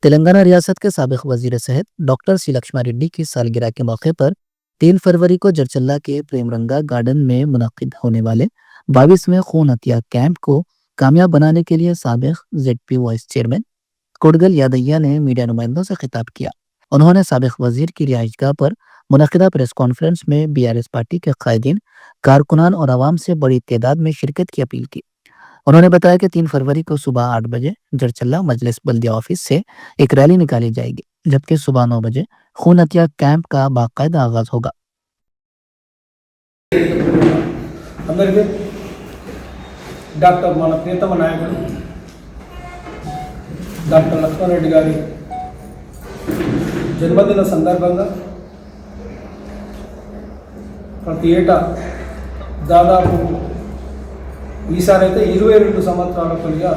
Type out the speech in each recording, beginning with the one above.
तेलंगाना रियासत के साबिक वजीर सेहत डॉक्टर सी लक्ष्मा रेड्डी की सालगिरह के मौके पर 3 फरवरी को जरचल्ला के प्रेमरंगा गार्डन में मुनक्किद होने वाले 22वें खून हत्या कैंप को कामयाब बनाने के लिए साबिक जेडपी वाइस चेयरमैन कोडगल यादయ్య ने मीडिया नुमाइंदों से खिताब किया। उन्होंने साबिक वजीर की रिहाइशगाह पर मुनक्किदा प्रेस कॉन्फ्रेंस में बीआरएस पार्टी के कायदीन, कारकुनान और आवाम से बड़ी तादाद में शिरकत की अपील की। उन्होंने बताया कि 3 फरवरी को सुबह 8 बजे जरचल्ला मजलिस बल्दिया ऑफिस से एक रैली निकाली जाएगी, जबकि सुबह 9 बजे खून हत्या कैंप का बाकायदा आगाज होगा। అందరికీ డాక్టర్ మన ప్రియతమ నాయకుడు డాక్టర్ లక్ష్మారెడ్డి గారి జన్మదిన సందర్భంగా ప్రతి ఏటా దాదాపు ఈసారి అయితే 22 సంవత్సరాల కొలిగా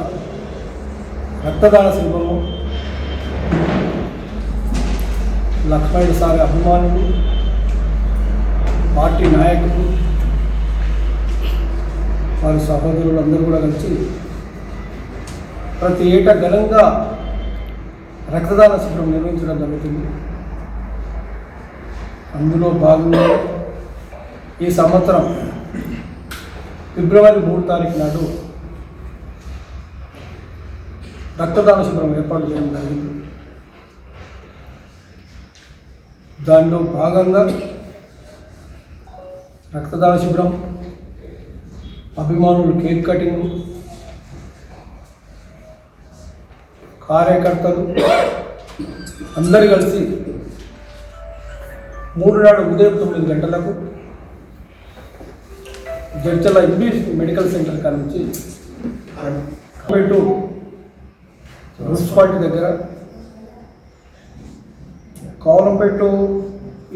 రక్తదాన శిల్పము లక్ష్మణుడు సార్ అభిమానులు, పార్టీ నాయకులు, వారి సహోదరులు అందరూ కూడా కలిసి ప్రతి ఏటా ఘనంగా రక్తదాన శిబిరం నిర్వహించడం జరుగుతుంది. అందులో భాగంగా ఈ సంవత్సరం ఫిబ్రవరి 3 తారీఖు నాడు రక్తదాన శిబిరం ఏర్పాటు చేయడం జరిగింది. దానిలో భాగంగా రక్తదాన శిబిరం, అభిమానులు కేక్ కటింగ్, కార్యకర్తలు అందరు కలిసి 3 నాడు ఉదయం 9 గంటలకు జడ్చల ఎంబీ మెడికల్ సెంటర్ కాడ నుంచి పెట్టు మున్సిపాలిటీ దగ్గర కౌలంపేట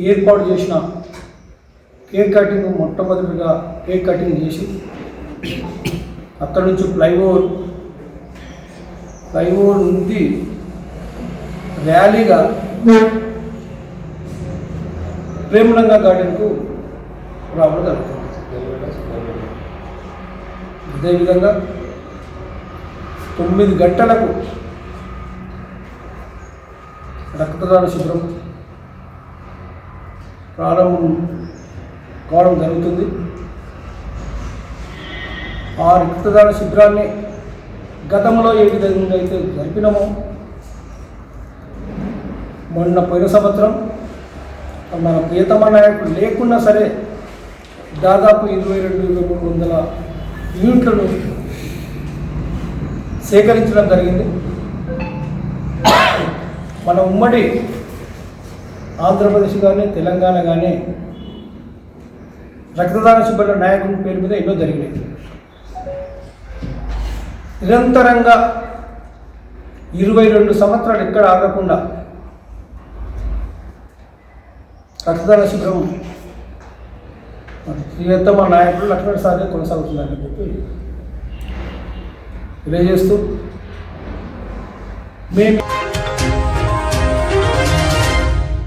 ఏర్పాటు చేసిన కేక్ కటింగ్ మొట్టమొదటిగా కేక్ కటింగ్ చేసి అక్కడి నుంచి ఫ్లైఓవర్ నుండి ర్యాలీగా ప్రేమరంగా గార్డెన్కు రావడం జరుగుతుంది. అదేవిధంగా 9 గంటలకు రక్తదాన శిబిరం ప్రారంభం కావడం జరుగుతుంది. ఆ రక్తదాన శిబిరాన్ని గతంలో ఏ విధంగా అయితే జరిపినామో, మొన్న పోయిన సంవత్సరం మన ప్రియతమ నాయకుడు లేకున్నా సరే దాదాపు 22,300 యూనిట్లను సేకరించడం జరిగింది. మన ఉమ్మడి ఆంధ్రప్రదేశ్ కానీ తెలంగాణ కానీ రక్తదాన శిబిర నాయకుని పేరు మీద ఎన్నో జరిగినాయి. నిరంతరంగా 22 సంవత్సరాలు ఎక్కడ ఆగకుండా రక్తదాన శిబిరం ప్రియతమ నాయకుడు లక్ష్మణ్ సాగే కొనసాగుతుందని చెప్పి తెలియజేస్తూ మేము